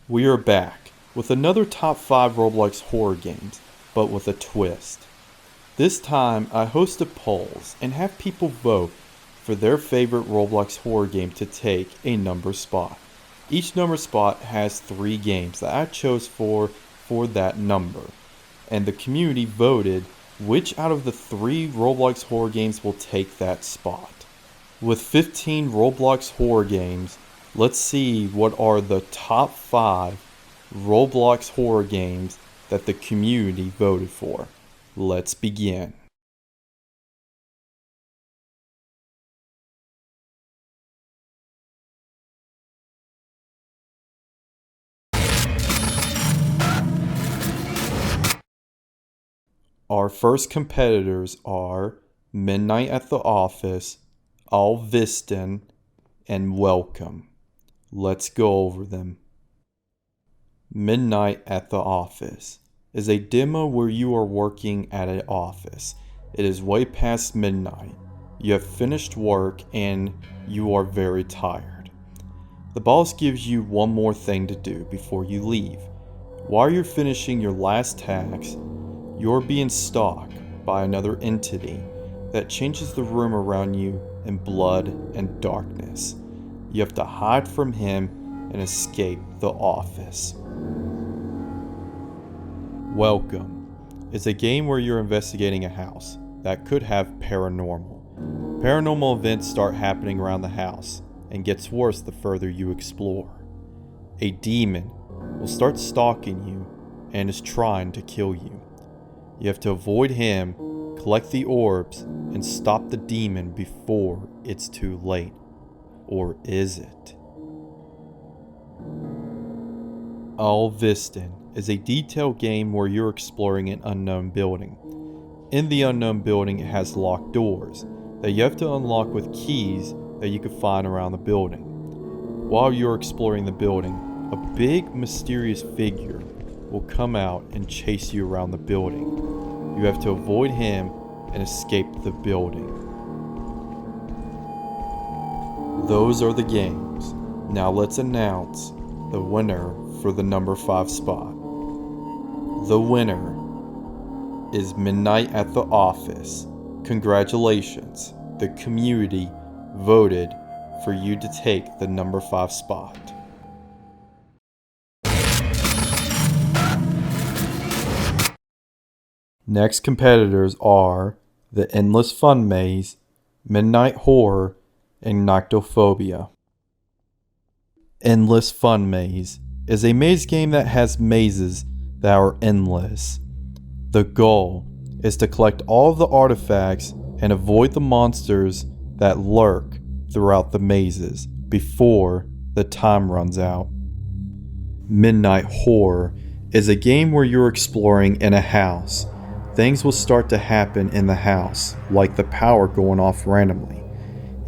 We are back with another top 5 Roblox horror games, but with a twist. This time I hosted polls and have people vote for their favorite Roblox horror game to take a number spot. Each number spot has 3 games that I chose for that number, and the community voted which out of the 3 Roblox horror games will take that spot. With 15 Roblox horror games, let's see what are the top 5 Roblox horror games that the community voted for. Let's begin. Our first competitors are Midnight at the Office, Alviston, and Welcome. Let's go over them. Midnight at the Office is a demo where you are working at an office. It is way past midnight. You have finished work and you are very tired. The boss gives you one more thing to do before you leave. While you're finishing your last task, you're being stalked by another entity that changes the room around you in blood and darkness. You have to hide from him and escape the office. Welcome is a game where you're investigating a house that could have paranormal. Paranormal events start happening around the house and gets worse the further you explore. A demon will start stalking you and is trying to kill you. You have to avoid him, collect the orbs, and stop the demon before it's too late. Or is it? Alviston is a detailed game where you're exploring an unknown building. In the unknown building, it has locked doors that you have to unlock with keys that you can find around the building. While you're exploring the building, a big mysterious figure will come out and chase you around the building. You have to avoid him and escape the building. Those are the games. Now let's announce the winner for the number 5 spot. The winner is Midnight at the Office. Congratulations, the community voted for you to take the number 5 spot. Next competitors are The Endless Fun Maze, Midnight Horror, and NYCTOPHOBIA. Endless Fun Maze is a maze game that has mazes that are endless. The goal is to collect all of the artifacts and avoid the monsters that lurk throughout the mazes before the time runs out. Midnight Horror is a game where you're exploring in a house. Things will start to happen in the house, like the power going off randomly.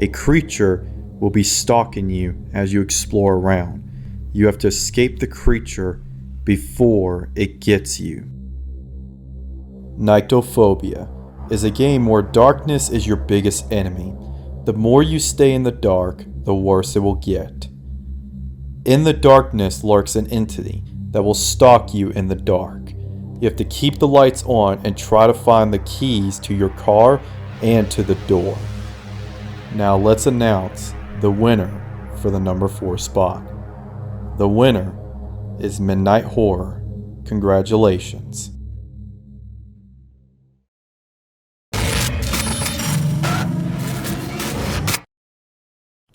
A creature will be stalking you as you explore around. You have to escape the creature before it gets you. NYCTOPHOBIA is a game where darkness is your biggest enemy. The more you stay in the dark, the worse it will get. In the darkness lurks an entity that will stalk you in the dark. You have to keep the lights on and try to find the keys to your car and to the door. Now let's announce the winner for the number 4 spot. The winner is Midnight Horror. Congratulations.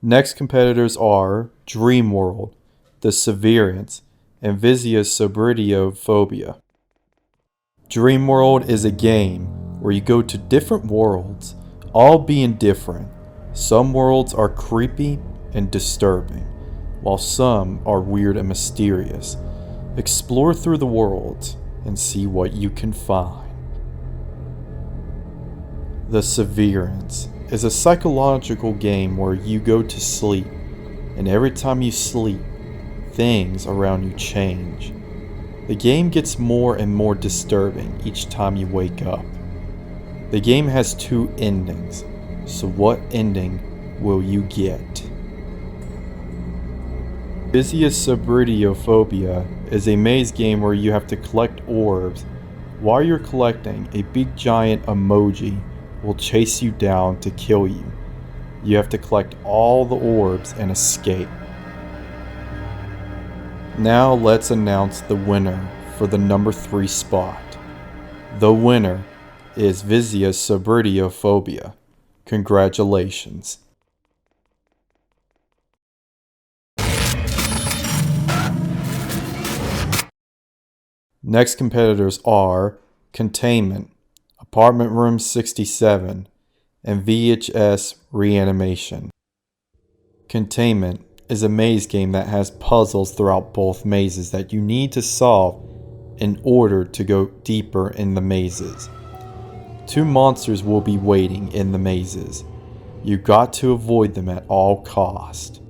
Next competitors are Dream World, The SEVERANCE, and Vizia's SEVERANCE. Dream World is a game where you go to different worlds, all being different. Some worlds are creepy and disturbing, while some are weird and mysterious. Explore through the worlds and see what you can find. The SEVERANCE is a psychological game where you go to sleep, and every time you sleep, things around you change. The game gets more and more disturbing each time you wake up. The game has 2 endings, so what ending will you get? NYCTOPHOBIA is a maze game where you have to collect orbs. While you're collecting, a big giant emoji will chase you down to kill you. You have to collect all the orbs and escape. Now let's announce the winner for the number 3 spot. The winner is NYCTOPHOBIA. Congratulations. Next competitors are Containment, Apartment Room 67, and VHS Reanimation. Containment is a maze game that has puzzles throughout both mazes that you need to solve in order to go deeper in the mazes. 2 monsters will be waiting in the mazes. You got to avoid them at all cost.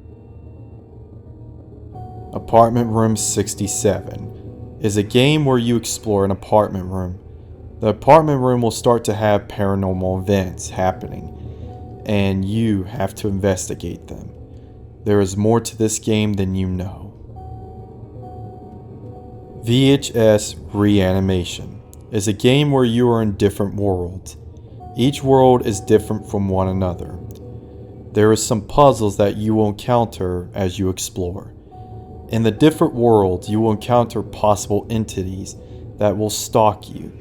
Apartment Room 67 is a game where you explore an apartment room. The apartment room will start to have paranormal events happening, and you have to investigate them. There is more to this game than you know. VHS Reanimation is a game where you are in different worlds. Each world is different from one another. There are some puzzles that you will encounter as you explore. In the different worlds, you will encounter possible entities that will stalk you,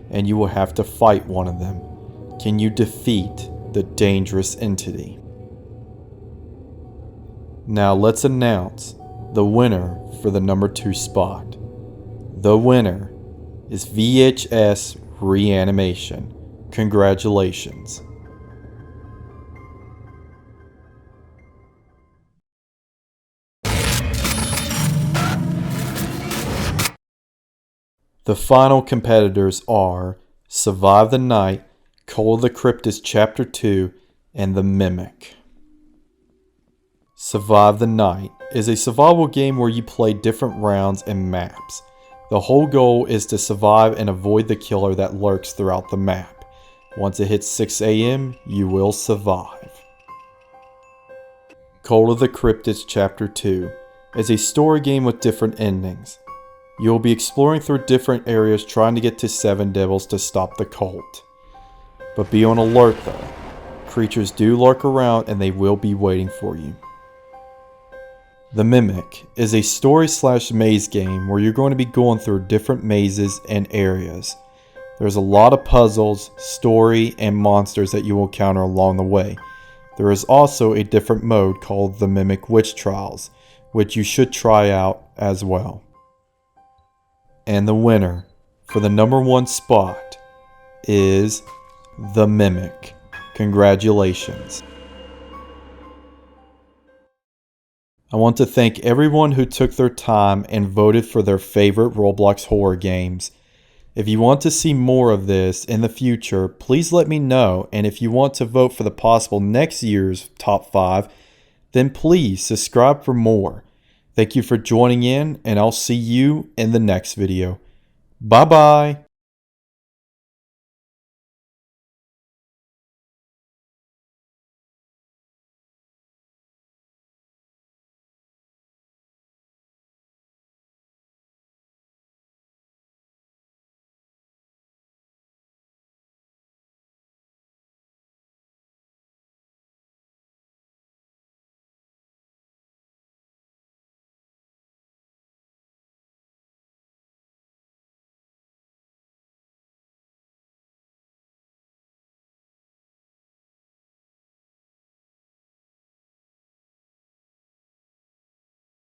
and you will have to fight one of them. Can you defeat the dangerous entity? Now let's announce the winner for the number 2 spot. The winner is VHS Reanimation. Congratulations. The final competitors are Survive the Night, Call of the Cryptid Chapter 2, and The Mimic. Survive the Night is a survival game where you play different rounds and maps. The whole goal is to survive and avoid the killer that lurks throughout the map. Once it hits 6 AM, you will survive. Call of the Cryptid Chapter 2 is a story game with different endings. You will be exploring through different areas trying to get to 7 devils to stop the cult. But be on alert though. Creatures do lurk around and they will be waiting for you. The Mimic is a story/maze game where you're going to be going through different mazes and areas. There's a lot of puzzles, story, and monsters that you will encounter along the way. There is also a different mode called the Mimic Witch Trials, which you should try out as well. And the winner for the number 1 spot is The Mimic. Congratulations. I want to thank everyone who took their time and voted for their favorite Roblox horror games. If you want to see more of this in the future, please let me know, and if you want to vote for the possible next year's top 5, then please subscribe for more. Thank you for joining in, and I'll see you in the next video. Bye bye!